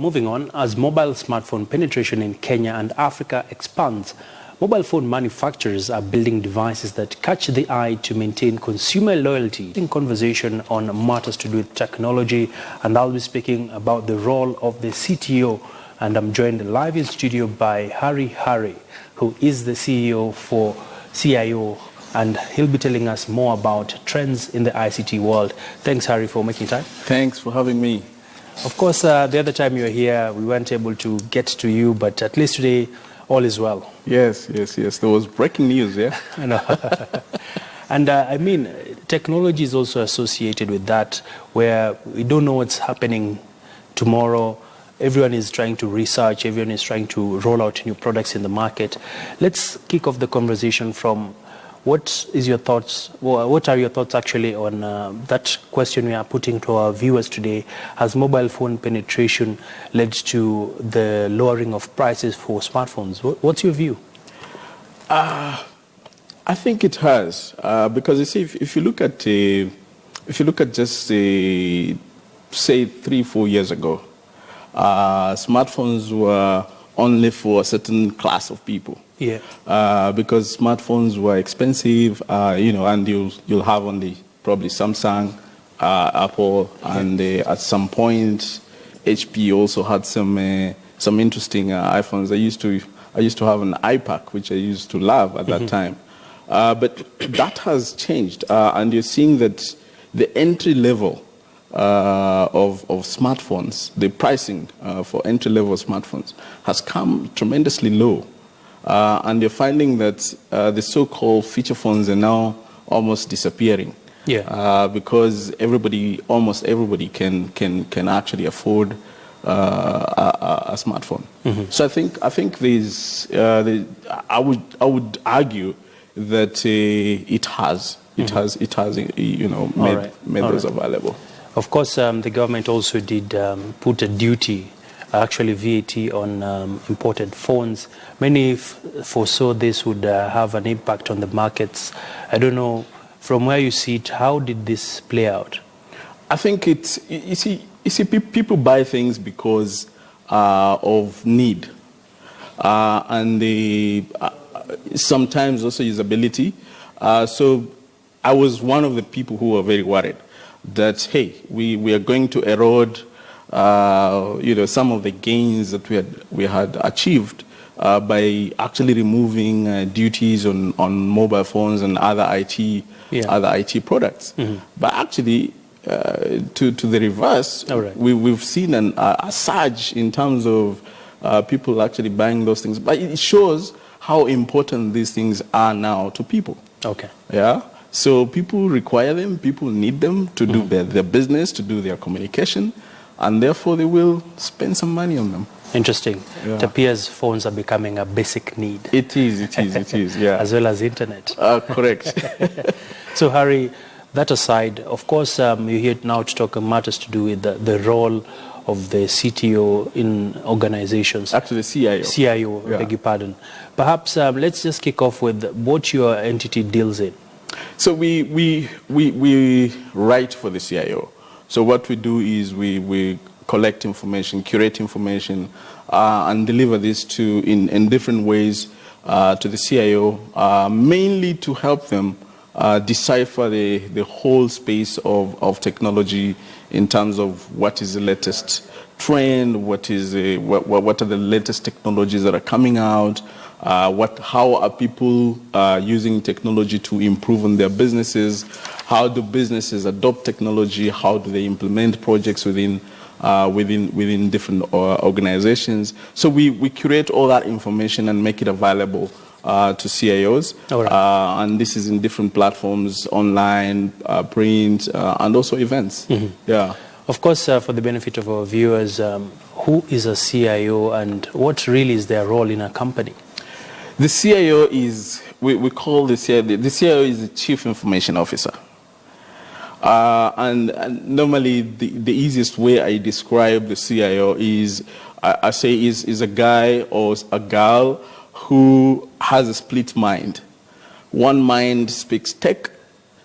moving on, as mobile smartphone penetration in Kenya and Africa expands, mobile phone manufacturers are building devices that catch the eye to maintain consumer loyalty. In conversation on matters to do with technology, and I'll be speaking about the role of the CTO, and I'm joined live in studio by Harry Hare, who is the CEO for CIO, and he'll be telling us more about trends in the ICT world. Thanks, Harry, for making time. Thanks for having me. Of course, the other time you were here, we weren't able to get to you, but at least today, all is well. Yes. There was breaking news, yeah? I know. And I mean, technology is also associated with that, where we don't know what's happening tomorrow. Everyone is trying to research, everyone is trying to roll out new products in the market. Let's kick off the conversation from what are your thoughts actually on that question we are putting to our viewers today? Has mobile phone penetration led to the lowering of prices for smartphones? What's your view? I think it has, because you see, if you look at just say 3-4 years ago, smartphones were only for a certain class of people. Yeah. Because smartphones were expensive, and you'll have only probably Samsung, Apple, and at some point, HP also had some interesting iPhones. I used to have an iPac, which I used to love at that time. But that has changed, and you're seeing that the entry level of smartphones, the pricing for entry level smartphones has come tremendously low. And you're finding that the so-called feature phones are now almost disappearing. Yeah. Because almost everybody can actually afford a smartphone. Mm-hmm. So I think there's I would argue that it has made those available. Of course, the government also did put a duty, actually VAT, on imported phones. Many foresaw this would have an impact on the markets. I don't know, from where you see it, how did this play out? I think you see, people buy things because of need, and sometimes also usability. So I was one of the people who were very worried that, hey, we are going to erode some of the gains that we had achieved by actually removing duties on mobile phones and other IT products. Mm-hmm. But actually, to the reverse, right, we've seen a surge in terms of people actually buying those things. But it shows how important these things are now to people. Okay. Yeah. So people require them, people need them to do their business, to do their communication, and therefore they will spend some money on them. Interesting. Yeah. It appears phones are becoming a basic need. It is, yeah. As well as internet. Correct. So Harry, that aside, of course, you're here now to talk matters to do with the role of the CTO in organizations. Actually, CIO. CIO, yeah. Beg your pardon. Perhaps let's just kick off with what your entity deals in. So we write for the CIO. So what we do is we collect information, curate information, and deliver this in different ways to the CIO, mainly to help them decipher the whole space of technology in terms of what is the latest trend, what are the latest technologies that are coming out, how are people using technology to improve on their businesses, how do businesses adopt technology, how do they implement projects within different organizations. So we curate all that information and make it available to CIOs. Right. And this is in different platforms, online, print, and also events. Mm-hmm. Yeah. Of course, for the benefit of our viewers, who is a CIO and what really is their role in a company? The CIO is, we call the CIO is the Chief Information Officer. And normally the easiest way I describe the CIO is, I say is a guy or a girl who has a split mind. One mind speaks tech,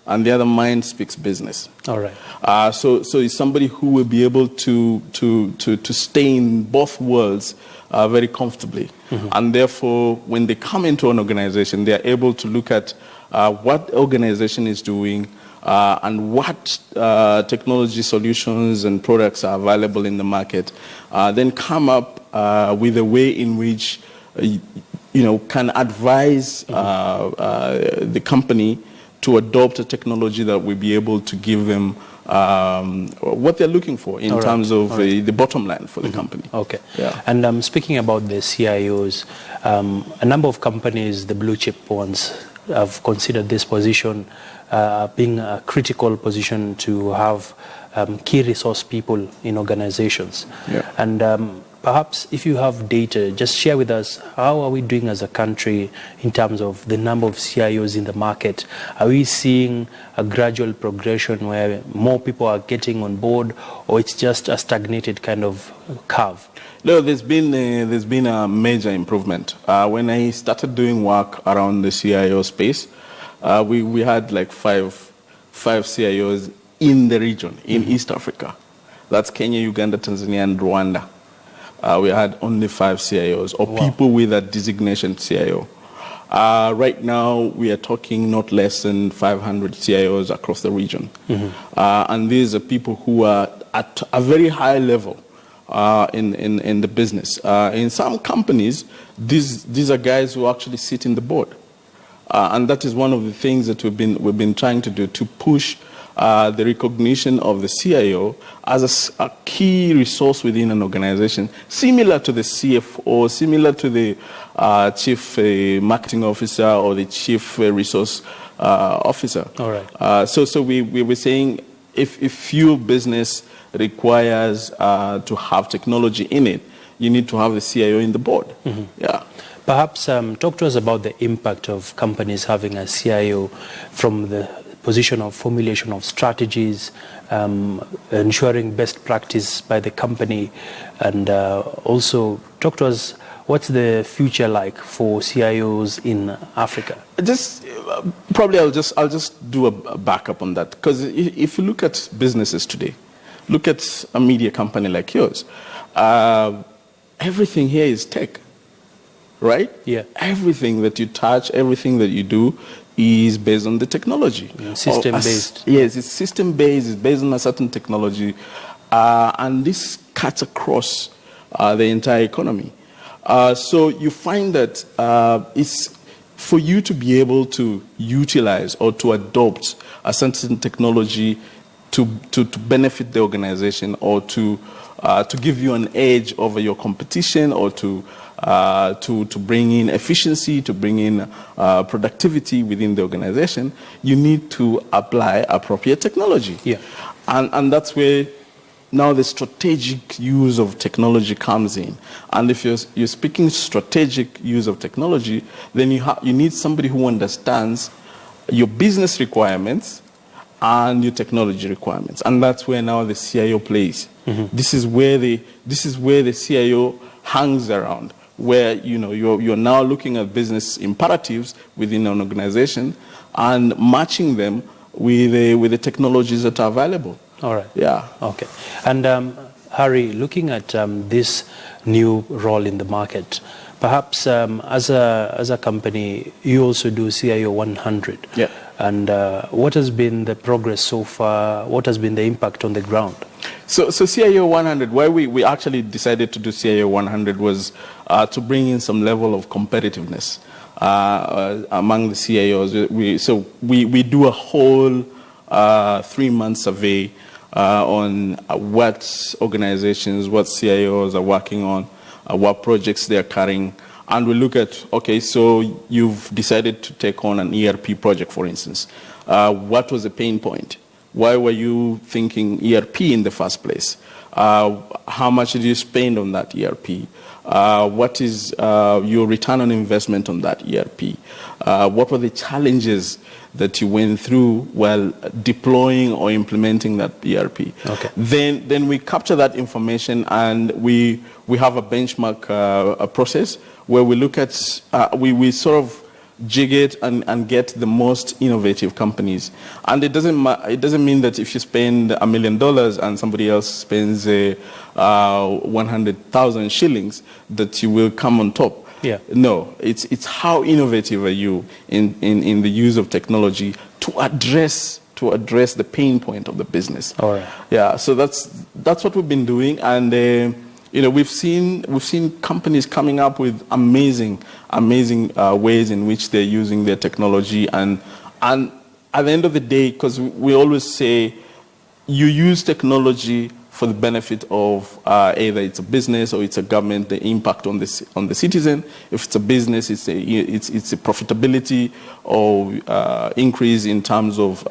and the other mind speaks business. All right. So it's somebody who will be able to stay in both worlds very comfortably. And therefore, when they come into an organization, they are able to look at what the organization is doing and what technology solutions and products are available in the market, then come up with a way in which can advise the company to adopt a technology that will be able to give them what they're looking for in terms of the bottom line for the company. Okay. Yeah. And speaking about the CIOs, a number of companies, the blue chip ones, have considered this position being a critical position to have key resource people in organizations. Yeah. And perhaps if you have data, just share with us, how are we doing as a country in terms of the number of CIOs in the market? Are we seeing a gradual progression where more people are getting on board, or it's just a stagnated kind of curve? No, there's been a major improvement. When I started doing work around the CIO space, we had like five CIOs in the region, in East Africa. That's Kenya, Uganda, Tanzania, and Rwanda. We had only 5 CIOs, or people with a designation CIO. Right now, we are talking not less than 500 CIOs across the region. And these are people who are at a very high level in the business. In some companies, these are guys who actually sit in the board. And that is one of the things that we've been trying to do, to push the recognition of the CIO as a key resource within an organization, similar to the CFO, similar to the chief marketing officer or the chief resource officer. All right. So we were saying, if your business requires to have technology in it, you need to have the CIO in the board. Yeah. Perhaps talk to us about the impact of companies having a CIO from the position of formulation of strategies, ensuring best practice by the company, and also talk to us, what's the future like for CIOs in Africa? I'll just do a backup on that, because if you look at businesses today, look at a media company like yours, everything here is tech, right? Yeah. Everything that you touch, everything that you do is based on the technology. System-based. Yes, it's system-based, it's based on a certain technology, and this cuts across the entire economy. So you find that it's for you to be able to utilize or to adopt a certain technology to benefit the organization, or to give you an edge over your competition, or to bring in efficiency, to bring in productivity within the organization, you need to apply appropriate technology. Yeah. And that's where now the strategic use of technology comes in. And if you're speaking strategic use of technology, then you need somebody who understands your business requirements and your technology requirements. And that's where now the CIO plays. This is where the CIO hangs around, where you're now looking at business imperatives within an organization and matching them with the technologies that are available. All right. Yeah. Okay. And Harry, looking at this new role in the market, perhaps as a company, you also do CIO100. Yeah. And what has been the progress so far? What has been the impact on the ground? So CIO100, why we actually decided to do CIO100 was to bring in some level of competitiveness among the CIOs. So we do a whole 3-month survey on what organizations, what CIOs are working on, what projects they're carrying. And we look at, okay, so you've decided to take on an ERP project, for instance. What was the pain point? Why were you thinking ERP in the first place? How much did you spend on that ERP? What is your return on investment on that ERP? What were the challenges that you went through while deploying or implementing that ERP? Okay. Then we capture that information, and we have a benchmark process where we look at, we sort of jig it and get the most innovative companies. And it doesn't mean that if you spend $1 million and somebody else spends 100,000 shillings that you will come on top. Yeah. No, it's how innovative are you in the use of technology to address the pain point of the business. All right. Yeah, so that's what we've been doing, and we've seen companies coming up with amazing ways in which they're using their technology, and at the end of the day, because we always say you use technology for the benefit of either it's a business or it's a government, the impact on the citizen. If it's a business, it's a profitability or increase in terms of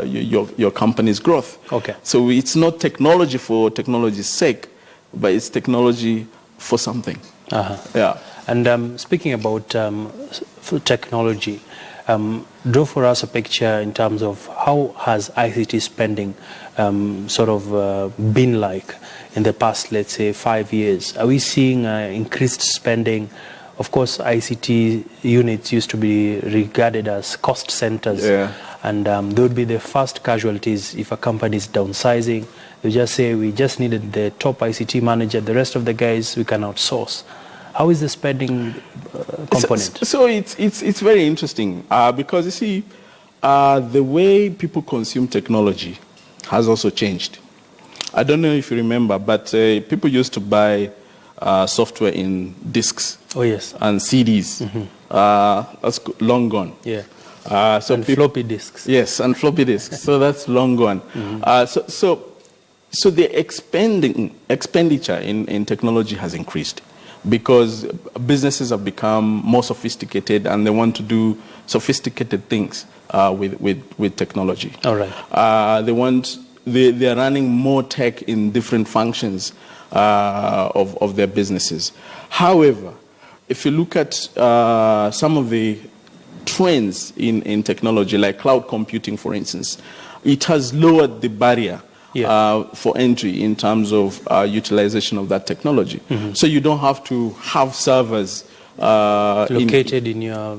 your company's growth. Okay. So it's not technology for technology's sake, but it's technology for something. Uh-huh. Yeah. And speaking about technology, draw for us a picture in terms of how has ICT spending been like in the past, let's say, 5 years? Are we seeing increased spending? Of course, ICT units used to be regarded as cost centers, yeah. And they would be the first casualties if a company is downsizing. They just say, we just needed the top ICT manager, the rest of the guys we can outsource. How is the spending component? So it's very interesting because you see, the way people consume technology has also changed. I don't know if you remember, but people used to buy software in discs. Oh yes. And CDs. Mm-hmm. That's long gone. Yeah. And floppy disks. Yes, and floppy disks. So that's long gone. Mm-hmm. So the expenditure in technology has increased, because businesses have become more sophisticated and they want to do sophisticated things with technology. All right. They are running more tech in different functions of their businesses. However, if you look at some of the trends in technology, like cloud computing, for instance, it has lowered the barrier. Yeah. For entry in terms of utilization of that technology. Mm-hmm. So you don't have to have servers located in your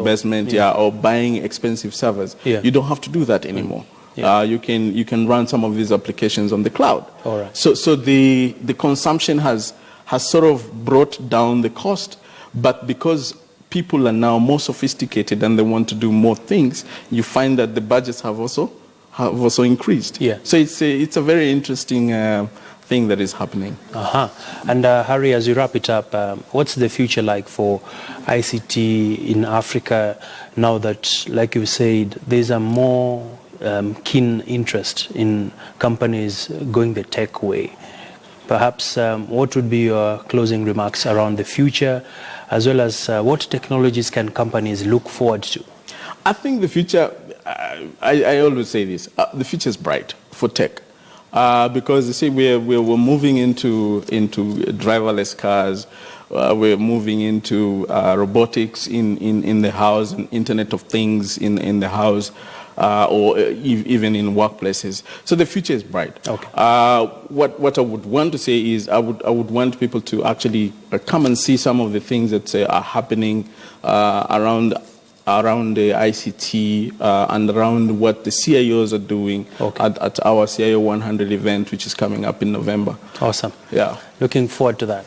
basement, or buying expensive servers. Yeah. You don't have to do that anymore. Yeah. You can run some of these applications on the cloud. All right. So the consumption has sort of brought down the cost, but because people are now more sophisticated and they want to do more things, you find that the budgets have also increased. Yeah. So it's a very interesting thing that is happening. Uh-huh. And Harry, as you wrap it up, what's the future like for ICT in Africa now that, like you said, there's a more keen interest in companies going the tech way? Perhaps what would be your closing remarks around the future, as well as what technologies can companies look forward to? I think the future, I always say this, the future is bright for tech. Because you see, we're moving into driverless cars, we're moving into robotics in the house, and Internet of Things in the house, or even in workplaces. So the future is bright. Okay. What I would want to say is I would want people to actually come and see some of the things that are happening around the ICT and around what the CIOs are doing at our CIO100 event, which is coming up in November. Awesome. Yeah. Looking forward to that.